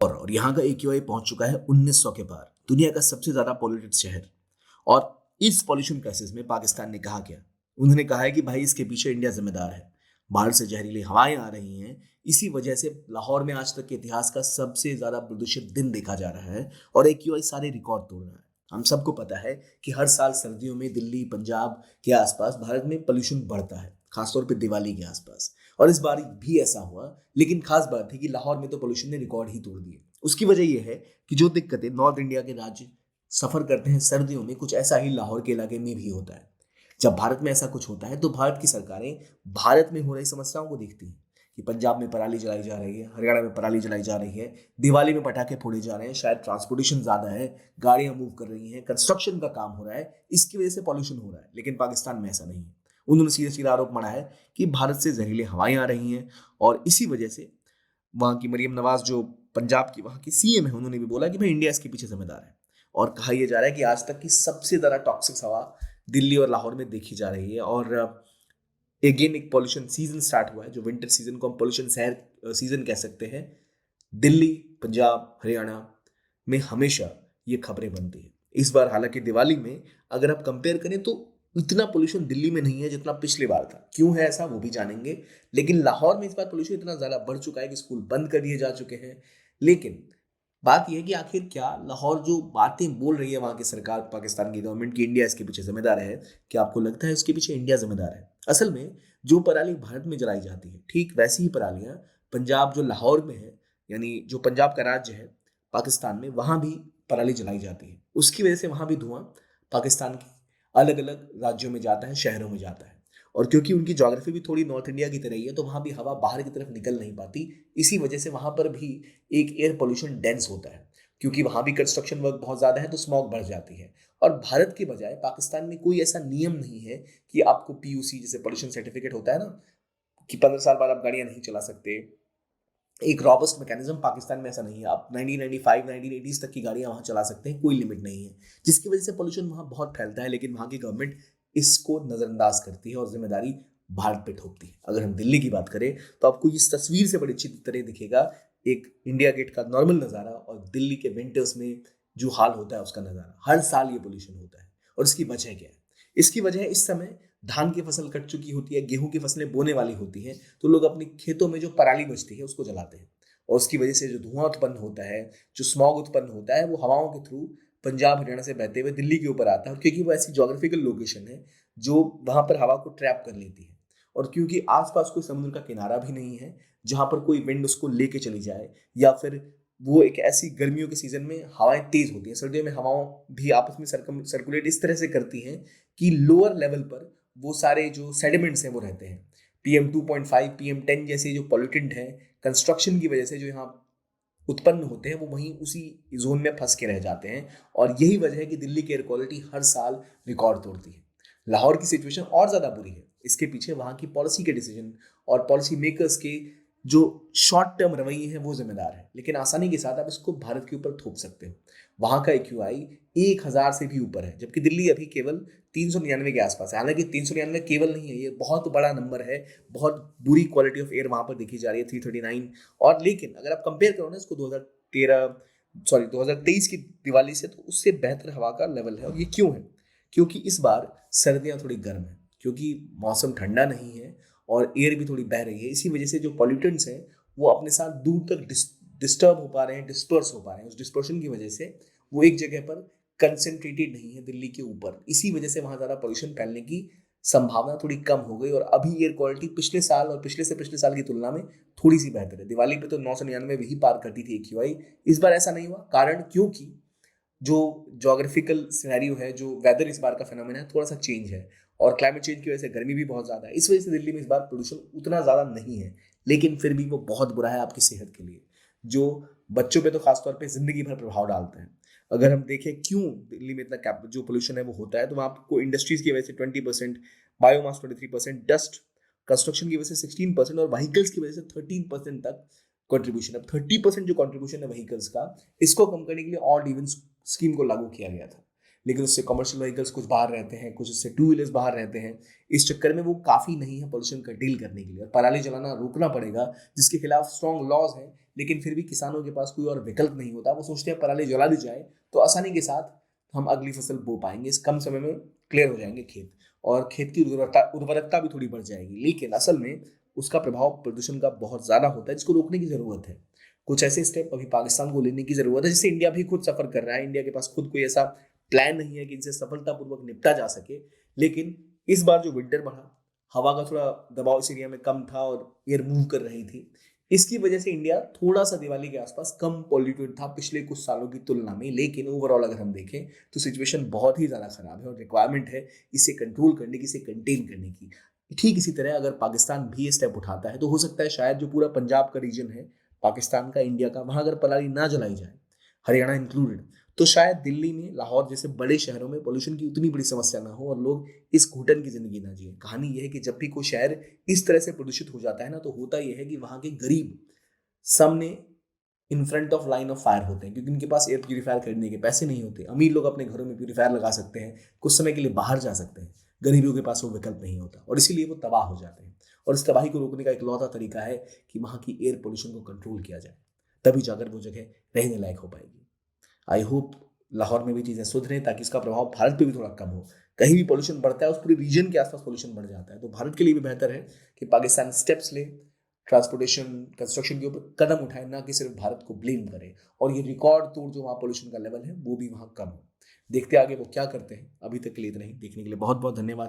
और यहाँ का एक्यूआई पहुंच चुका है 1900 के पार, दुनिया का सबसे ज्यादा पॉल्यूटेड शहर। और इस पॉल्यूशन क्राइसिस में पाकिस्तान ने कहा क्या? उन्होंने कहा है कि भाई इसके पीछे इंडिया जिम्मेदार है। बाहर से जहरीली हवाएं आ रही हैं, इसी वजह से लाहौर में आज तक के इतिहास का सबसे ज्यादा प्रदूषित दिन देखा जा रहा है और एक्यूआई सारे रिकॉर्ड तोड़ रहा है। हम सबको पता है कि हर साल सर्दियों में दिल्ली पंजाब के आसपास भारत में पोल्यूशन बढ़ता है, खासतौर पर दिवाली के आसपास। और इस बार भी ऐसा हुआ, लेकिन खास बात है कि लाहौर में तो पोल्यूशन ने रिकॉर्ड ही तोड़ दिए। उसकी वजह यह है कि जो दिक्कतें नॉर्थ इंडिया के राज्य सफर करते हैं सर्दियों में, कुछ ऐसा ही लाहौर के इलाके में भी होता है। जब भारत में ऐसा कुछ होता है तो भारत की सरकारें भारत में हो रही समस्याओं को देखती हैं कि पंजाब में पराली जलाई जा रही है, हरियाणा में पराली जलाई जा रही है, दिवाली में पटाखे फोड़े जा रहे हैं, शायद ट्रांसपोर्टेशन ज्यादा है, गाड़ियां मूव कर रही हैं, कंस्ट्रक्शन का काम हो रहा है, इसकी वजह से पॉल्यूशन हो रहा है। लेकिन पाकिस्तान में ऐसा नहीं है। उन्होंने सीधे सीधा आरोप मढ़ा है कि भारत से जहरीली हवाएं आ रही हैं और इसी वजह से वहां की मरियम नवाज जो पंजाब की वहां की सीएम है, उन्होंने भी बोला कि भाई इंडिया इसके पीछे जिम्मेदार है। और कहा यह जा रहा है कि आज तक की सबसे ज्यादा टॉक्सिक हवा दिल्ली और लाहौर में देखी जा रही है। और अगेन एक पॉल्यूशन सीजन स्टार्ट हुआ है, जो विंटर सीजन को हम पॉल्यूशन शहर सीजन कह सकते हैं। दिल्ली पंजाब हरियाणा में हमेशा ये खबरें बनती है। इस बार हालांकि दिवाली में अगर आप कंपेयर करें तो इतना पोल्यूशन दिल्ली में नहीं है जितना पिछली बार था। क्यों है ऐसा वो भी जानेंगे। लेकिन लाहौर में इस बार पोल्यूशन इतना ज्यादा बढ़ चुका है कि स्कूल बंद कर दिए जा चुके हैं। लेकिन बात यह है कि आखिर क्या लाहौर जो बातें बोल रही है वहां की सरकार, पाकिस्तान की गवर्नमेंट की इंडिया इसके पीछे जिम्मेदार है, क्या आपको लगता है इसके पीछे इंडिया जिम्मेदार है? असल में जो पराली भारत में जलाई जाती है, ठीक वैसी ही परालियां पंजाब जो लाहौर में है, यानी जो पंजाब का राज्य है पाकिस्तान में, वहां भी पराली जलाई जाती है। उसकी वजह से वहां भी धुआं पाकिस्तान के अलग अलग राज्यों में जाता है, शहरों में जाता है। और क्योंकि उनकी ज्योग्राफी भी थोड़ी नॉर्थ इंडिया की तरह ही है, तो वहां भी हवा बाहर की तरफ निकल नहीं पाती। इसी वजह से वहां पर भी एक एयर पोल्यूशन डेंस होता है। क्योंकि वहां भी कंस्ट्रक्शन वर्क बहुत ज्यादा है तो स्मॉग बढ़ जाती है। और भारत के बजाय पाकिस्तान में कोई ऐसा नियम नहीं है कि आपको पीयूसी जैसे पोल्यूशन सर्टिफिकेट होता है ना, कि 15 साल बाद आप गाड़ियां नहीं चला सकते। एक रॉबस्ट मैकेनिज्म पाकिस्तान में ऐसा नहीं है। आप 1995 1980s तक की गाड़ियां वहां चला सकते हैं, कोई लिमिट नहीं है। जिसकी वजह से पोल्यूशन वहां बहुत फैलता है। लेकिन वहां की गवर्नमेंट इसको नजरअंदाज करती है और जिम्मेदारी भारत पे थोपती है। अगर हम दिल्ली की बात करें तो आपको इस तस्वीर से बड़ी अच्छी तरह दिखेगा एक इंडिया गेट का नॉर्मल नज़ारा और दिल्ली के विंटर्स में जो हाल होता है उसका नज़ारा। हर साल ये पोल्यूशन होता है। और इसकी वजह क्या है? इसकी वजह इस समय धान की फसल कट चुकी होती है, गेहूं की फसलें बोने वाली होती हैं, तो लोग अपने खेतों में जो पराली बचती है उसको जलाते हैं। और उसकी वजह से जो धुआं उत्पन्न होता है, जो स्मॉग उत्पन्न होता है, वो हवाओं के थ्रू पंजाब हरियाणा से बहते हुए दिल्ली के ऊपर आता है। और क्योंकि वो ऐसी जोग्राफिकल लोकेशन है जो वहां पर हवा को ट्रैप कर लेती है, और क्योंकि आसपास कोई समुद्र का किनारा भी नहीं है जहां पर कोई विंड उसको लेके चली जाए, या फिर वो एक ऐसी गर्मियों के सीजन में हवाएं तेज होती हैं, सर्दियों में हवाओं भी आपस में सर्कुलेट इस तरह से करती हैं कि लोअर लेवल पर वो सारे जो सेडिमेंट्स हैं वो रहते हैं। PM2.5 PM10 जैसे जो पॉल्यूटेंट हैं कंस्ट्रक्शन की वजह से जो यहाँ उत्पन्न होते हैं, वो वहीं उसी जोन में फंस के रह जाते हैं। और यही वजह है कि दिल्ली की एयर क्वालिटी हर साल रिकॉर्ड तोड़ती है। लाहौर की सिचुएशन और ज़्यादा बुरी है। इसके पीछे वहाँ की पॉलिसी के डिसीजन और पॉलिसी मेकर्स के जो शॉर्ट टर्म रवैये हैं वो जिम्मेदार है। लेकिन आसानी के साथ आप इसको भारत के ऊपर थोप सकते हो। वहाँ का एक्यूआई 1000 से भी ऊपर है, जबकि दिल्ली अभी केवल 399 के आसपास है। हालांकि 399 केवल नहीं है, ये बहुत बड़ा नंबर है। बहुत बुरी क्वालिटी ऑफ एयर वहाँ पर देखी जा रही है, 339। और लेकिन अगर आप कंपेयर करो ना इसको 2023 की दिवाली से, तो उससे बेहतर हवा का लेवल है। और ये क्यों है? क्योंकि इस बार सर्दियाँ थोड़ी गर्म है, क्योंकि मौसम ठंडा नहीं है और एयर भी थोड़ी बह रही है। इसी वजह से जो पॉल्यूटेंट्स हैं वो अपने साथ दूर तक डिस्टर्ब हो पा रहे हैं, डिस्पर्स हो पा रहे हैं। उस डिस्पर्शन की वजह से वो एक जगह पर कंसेंट्रेटेड नहीं है दिल्ली के ऊपर। इसी वजह से वहां ज्यादा पॉल्यूशन फैलने की संभावना थोड़ी कम हो गई। और अभी एयर क्वालिटी पिछले साल और पिछले से पिछले साल की तुलना में थोड़ी सी बेहतर है। दिवाली पे तो 999 भी पार करती थी एक्यूआई, इस बार ऐसा नहीं हुआ। कारण क्योंकि जो जोग्राफिकल सिनेरियो है, जो वेदर इस बार का फिनोमेना है, थोड़ा सा चेंज है। और क्लाइमेट चेंज की वजह से गर्मी भी बहुत ज़्यादा है। इस वजह से दिल्ली में इस बार पोल्यूशन उतना ज़्यादा नहीं है। लेकिन फिर भी वो बहुत बुरा है आपकी सेहत के लिए, जो बच्चों पे तो खासतौर पे जिंदगी भर प्रभाव डालते हैं। अगर हम देखें क्यों दिल्ली में इतना जो पोल्यूशन है वो होता है, तो वहाँ आपको इंडस्ट्रीज की वजह से 20%, बायोमास 23%, डस्ट कंस्ट्रक्शन की वजह से 16% और व्हीकल्स की वजह से 13% तक कंट्रीब्यूशन। अब 30% जो कंट्रीब्यूशन है व्हीकल्स का, इसको कम करने के लिए ऑड इवन स्कीम को लागू किया गया था। लेकिन उससे कमर्शियल व्हीकल्स कुछ बाहर रहते हैं, कुछ उससे टू व्हीलर्स बाहर रहते हैं। इस चक्कर में वो काफ़ी नहीं है पोल्यूशन का डील करने के लिए। और पराली जलाना रोकना पड़ेगा, जिसके खिलाफ स्ट्रॉन्ग लॉज हैं। लेकिन फिर भी किसानों के पास कोई और विकल्प नहीं होता। वो सोचते हैं पराली जला दी जाए तो आसानी के साथ हम अगली फसल बो पाएंगे, इस कम समय में क्लियर हो जाएंगे खेत और खेत की उर्वरकता भी थोड़ी बढ़ जाएगी। लेकिन असल में उसका प्रभाव प्रदूषण का बहुत ज्यादा होता है, जिसको रोकने की जरूरत है। कुछ ऐसे स्टेप अभी पाकिस्तान को लेने की जरूरत है, जिससे इंडिया भी खुद सफर कर रहा है। इंडिया के पास खुद कोई ऐसा प्लान नहीं है कि इनसे सफलतापूर्वक निपटा जा सके। लेकिन इस बार जो विंटर बढ़ा, हवा का थोड़ा दबाव इस एरिया में कम था और एयर मूव कर रही थी, इसकी वजह से इंडिया थोड़ा सा दिवाली के आसपास कम पॉल्यूटेड था पिछले कुछ सालों की तुलना में। लेकिन ओवरऑल अगर हम देखें तो सिचुएशन बहुत ही ज्यादा खराब है और रिक्वायरमेंट है इसे कंट्रोल करने की, इसे कंटेन करने की। ठीक इसी तरह अगर पाकिस्तान भी ये स्टेप उठाता है तो हो सकता है शायद जो पूरा पंजाब का रीजन है पाकिस्तान का, इंडिया का, वहां अगर पराली ना जलाई जाए, हरियाणा इंक्लूडेड, तो शायद दिल्ली में, लाहौर जैसे बड़े शहरों में पोल्यूशन की उतनी बड़ी समस्या ना हो और लोग इस घुटन की जिंदगी ना जिए। कहानी यह है कि जब भी कोई शहर इस तरह से प्रदूषित हो जाता है ना, तो होता यह है कि वहां के गरीब सामने in front of line of fire होते हैं, क्योंकि उनके पास एयर प्यूरीफायर खरीदने के पैसे नहीं होते। अमीर लोग अपने घरों में प्यूरीफायर लगा सकते हैं, कुछ समय के लिए बाहर जा सकते हैं, गरीबों के पास वो विकल्प नहीं होता और इसीलिए वो तबाह हो जाते हैं। और इस तबाही को रोकने का इकलौता तरीका है कि वहां की एयर पोल्यूशन को कंट्रोल किया जाए, तभी जाकर वो जगह रहने लायक हो पाएगी। आई होप लाहौर में भी चीजें सुधरें ताकि इसका प्रभाव भारत पे भी थोड़ा कम हो। कहीं भी पोल्यूशन बढ़ता है उस पूरे रीजन के आसपास पोल्यूशन बढ़ जाता है, तो भारत के लिए भी बेहतर है कि पाकिस्तान स्टेप्स ले, ट्रांसपोर्टेशन कंस्ट्रक्शन के ऊपर कदम उठाए, ना कि सिर्फ भारत को ब्लेम करे। और ये रिकॉर्ड तोड़ जो वहाँ पोल्यूशन का लेवल है वो भी वहाँ कम हो। देखते आगे वो क्या करते हैं। अभी तक के लिए इतना ही। देखने के लिए बहुत बहुत धन्यवाद।